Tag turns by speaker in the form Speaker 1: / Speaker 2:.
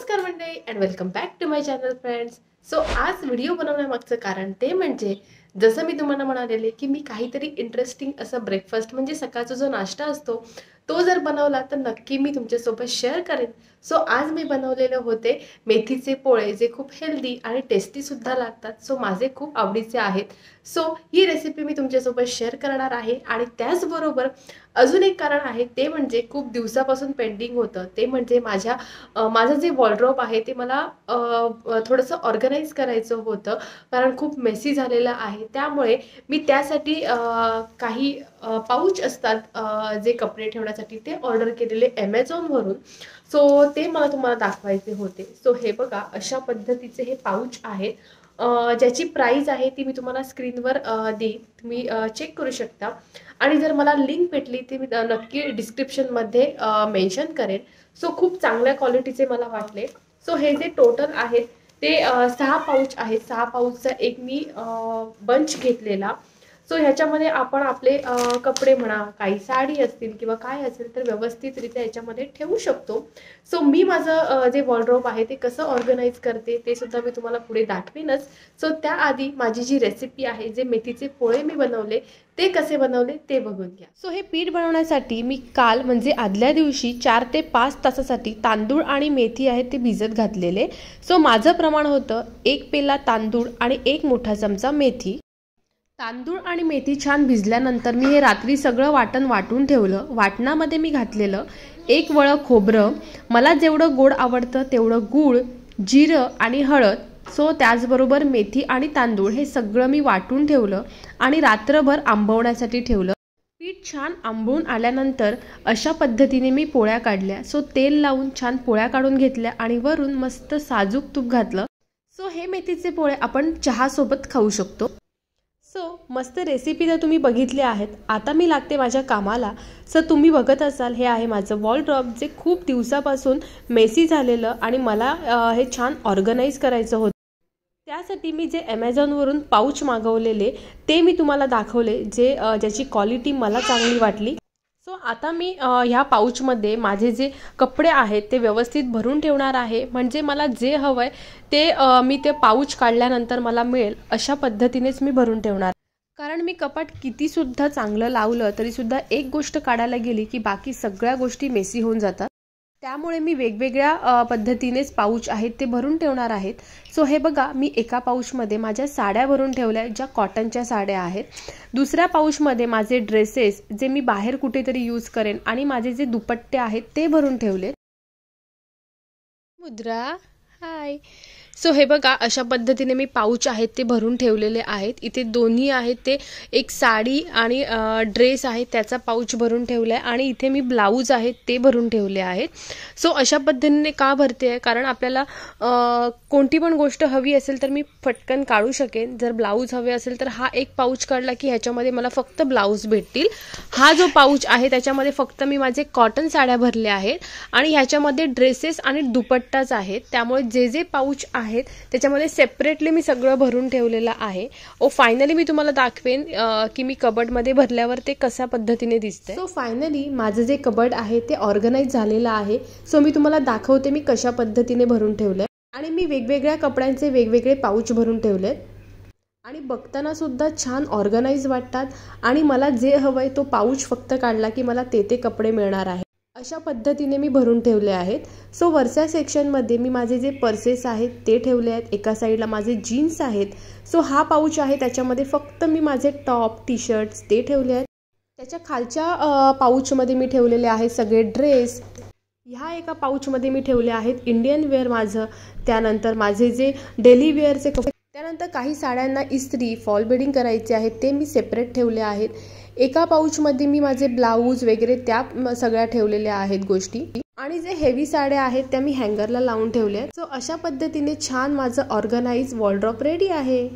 Speaker 1: नमस्कार मंडळी and welcome back to my channel friends. So आज व्हिडिओ बनवण्यामागचं कारण ते म्हणजे जसं मी तुम्हाला म्हणालेले की मी काहीतरी इंटरेस्टिंग असं ब्रेकफास्ट म्हणजे सकाळचा जो नाश्ता असतो तो जर बनवला तर नक्की मी तुमच्यासोबत शेअर करेन. सो आज मी बनवलेले होते मेथीचे पोळे जे खूप हेल्दी आणि टेस्टी सुद्धा लागतात. सो माझे खूप आवडीचे आहेत. सो ही रेसिपी मी तुमच्यासोबत शेअर करणार आहे. आणि त्याचबरोबर अजून एक कारण आहे ते म्हणजे खूप दिवसापासून पेंडिंग होतं ते म्हणजे माझं जे वॉर्डरोब आहे ते मला थोडंसं ऑर्गनाइज करायचं होतं कारण खूप मेसी झालेलं आहे. त्यामुळे मी त्यासाठी काही पाऊच असतात जे कपडे ठेवण्यासाठी ते ऑर्डर केलेले ॲमेझॉनवरून. सो ते मला तुम्हाला दाखवायचे होते. सो हे बघा अशा पद्धतीचे हे पाऊच आहेत ज्याची प्राइस आहे ती मी तुम्हाला स्क्रीनवर देईन, तुम्ही चेक करू शकता. आणि जर मला लिंक भेटली ती मी नक्की डिस्क्रिप्शनमध्ये मेन्शन करेन. सो खूप चांगल्या क्वालिटीचे मला वाटले. सो हे जे टोटल आहेत ते 6 पाऊच आहेत. 6 पाऊचचा एक मी बंच घेतलेला. सो ह्याच्यामध्ये आपण आपले कपडे म्हणा काही साडी असतील किंवा काय असेल तर व्यवस्थितरित्या याच्यामध्ये ठेवू शकतो. सो मी माझं जे वॉर्डरोब आहे ते कसं ऑर्गनाइज करते ते सुद्धा मी तुम्हाला पुढे दाखवेनच. सो त्याआधी माझी जी रेसिपी आहे जे मेथीचे पोळे मी बनवले ते कसे बनवले ते बघून घ्या. सो हे पीठ बनवण्यासाठी मी काल म्हणजे आदल्या दिवशी 4 ते 5 तासासाठी तांदूळ आणि मेथी आहे ते भिजत घातलेले. सो माझं प्रमाण होतं 1 पेला तांदूळ आणि 1 मोठा चमचा मेथी. तांदूळ आणि मेथी छान भिजल्यानंतर मी हे रात्री सगळं वाटून ठेवलं. वाटणामध्ये मी घातलेलं 1 वळ खोबरं, मला जेवढं गोड आवडतं तेवढं गूळ, जिरं आणि हळद. सो त्याचबरोबर मेथी आणि तांदूळ हे सगळं मी वाटून ठेवलं आणि रात्रभर आंबवण्यासाठी ठेवलं. पीठ छान आंबवून आल्यानंतर अशा पद्धतीने मी पोळ्या काढल्या. सो तेल लावून छान पोळ्या काढून घेतल्या आणि वरून मस्त साजूक तूप घातलं. सो हे मेथीचे पोळे आपण चहासोबत खाऊ शकतो. सो मस्त रेसिपी तर तुम्ही बघितली आहेत. आता मी लागते माझ्या कामाला. सो तुम्ही बघत असाल हे आहे माझं वॉर्डरोब जे खूप दिवसापासून मेसी झालेलं आणि मला हे छान ऑर्गनाइज करायचं होतं. त्यासाठी मी जे ॲमेझॉनवरून पाऊच मागवलेले ते मी तुम्हाला दाखवले ज्याची क्वालिटी मला चांगली वाटली. सो आता मी ह्या पाऊचमध्ये माझे जे कपडे आहेत ते व्यवस्थित भरून ठेवणार आहे. म्हणजे मला जे हवं आहे ते मी ते पाऊच काढल्यानंतर मला मिळेल अशा पद्धतीनेच मी भरून ठेवणार. कारण मी कपाट कितीसुद्धा चांगलं लावलं तरीसुद्धा एक गोष्ट काढायला गेली की बाकी सगळ्या गोष्टी मेसी होऊन जातात. त्यामुळे मी वेगवेगळ्या पद्धतीनेच पाऊच आहेत ते भरून ठेवणार आहेत. सो हे बघा मी एका पाऊचमध्ये माझ्या साड्या भरून ठेवल्या ज्या कॉटनच्या साड्या आहेत. दुसऱ्या पाऊचमध्ये माझे ड्रेसेस जे मी बाहेर कुठेतरी यूज करेन आणि माझे जे दुपट्टे आहेत ते भरून ठेवले. मुद्रा हाय. सो हे बघा अशा पद्धतीने मी पाऊच आहेत ते भरून ठेवलेले आहेत. इथे दोन्ही आहेत ते एक साडी आणि ड्रेस आहे त्याचा पाऊच भरून ठेवला आहे आणि इथे मी ब्लाऊज आहेत ते भरून ठेवले आहेत. सो अशा पद्धतीने का भरते आहे कारण आपल्याला कोणती पण गोष्ट हवी असेल तर मी फटकन काढू शकेन. जर ब्लाऊज हवे असेल तर हा एक पाऊच काढला की ह्याच्यामध्ये मला फक्त ब्लाऊज भेटतील. हा जो पाऊच आहे त्याच्यामध्ये फक्त मी माझे कॉटन साड्या भरल्या आहेत आणि ह्याच्यामध्ये ड्रेसेस आणि दुपट्टाच आहेत. त्यामुळे जे जे पाऊच आहेत त्याच्यामध्ये सेपरेटली मी सगळं भरून ठेवलेलं आहे. फायनली मी तुम्हाला दाखवेन की मी कबर्डमध्ये भरल्यावर ते कशा पद्धतीने दिसते. सो फायनली माझं जे कबर्ड आहे ते ऑर्गनाइज झालेलं आहे. सो मी तुम्हाला दाखवते मी कशा पद्धतीने भरून ठेवलंय. आणि मी वेगवेगळ्या कपड्यांचे वेगवेगळे पाऊच भरून ठेवलेत आणि बघताना सुद्धा छान ऑर्गनाइज वाटतात. आणि मला जे हवंय तो पाऊच फक्त काढला की मला ते कपडे मिळणार आहे. अशा पद्धतीने मी भरून ठेवले आहेत. सो वरच्या सेक्शनमध्ये मी माझे जे पर्सेस आहेत ते ठेवले आहेत. एका साईडला माझे जीन्स आहेत. सो हा पाऊच आहे त्याच्यामध्ये फक्त मी माझे टॉप टी शर्ट्स ते ठेवले आहेत. त्याच्या खालच्या पाऊचमध्ये मी ठेवलेले आहेत सगळे ड्रेस. ह्या एका पाऊचमध्ये मी ठेवले आहेत इंडियन वेअर माझं. त्यानंतर माझे जे डेली वेअरचे कपडे. त्यानंतर काही साड्यांना इस्त्री फॉल बेडिंग करायचे आहेत ते मी सेपरेट ठेवले आहेत. एका पाऊचमध्ये मी माझे ब्लाऊज वगैरे त्या सगळ्या ठेवलेल्या आहेत गोष्टी. आणि जे हेवी साड्या आहेत त्या मी हँगरला लावून ठेवल्या आहेत. सो अशा पद्धतीने छान माझं ऑर्गनाइज वॉर्डरोब रेडी आहे.